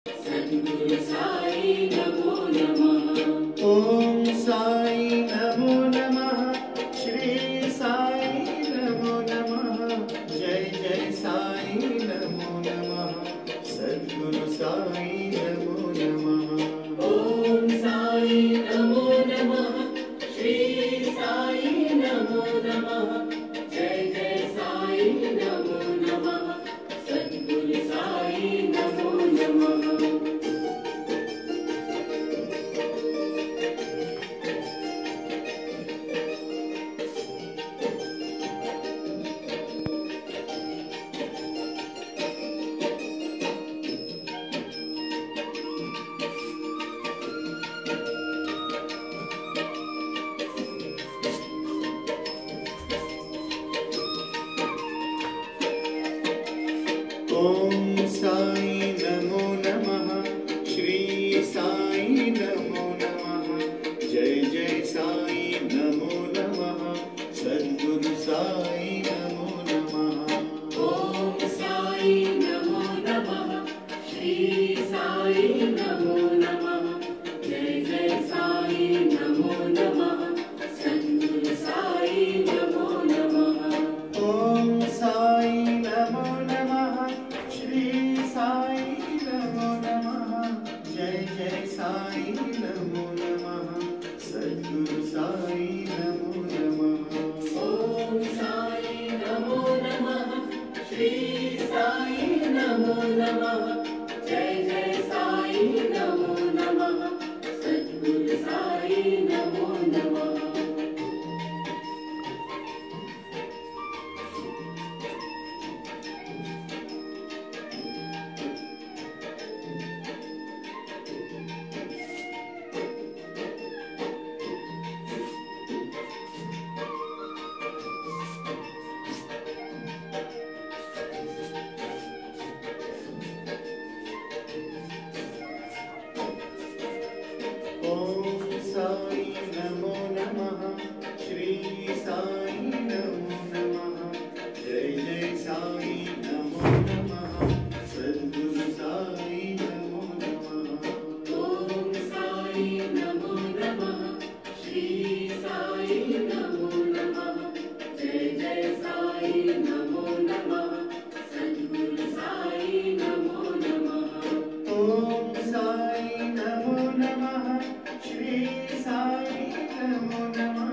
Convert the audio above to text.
सद्गुरु साई नमो नमः। ओम साई नमो नमः। श्री साई नमो नमः। जय जय साई नमो नमः। सद्गुरु साई नमो नमः। ओम साई नमो नमः। श्री साई नमो नमः। जय जय साई नमो नमः। सद्गुरु साई नमो नमः। ओम साई नमो नमः। श्री साई नमो नमः। जय जय साई नमो नमः। सद्गुरु साई नमो नमः। ओम साई नमो नमः। श्री साई नमो नमः। जय जय साई नमो नमः। सद्गुरु साई नमो नमः। ओम साई नमो नमः। श्री साई नमो नमः। जय जय साई नमो नमः। सद्गुरु साई नमो नमः। ओम साई नमो नमः। श्री साई नमो नमः। जय जय साई नमो नमः। सद्गुरु साई नमो नमः। ओम साई नमो नमः। श्री साई नमो नमः। जय जय साई नमो नमः। सद्गुरु साई नमो नमः। ओम साई नमो नमः। श्री साई नमो नमः। जय जय साई नमो नमः। सद्गुरु साई नमो नमः। ओम साई नमो नमः। श्री साई नमो नमः।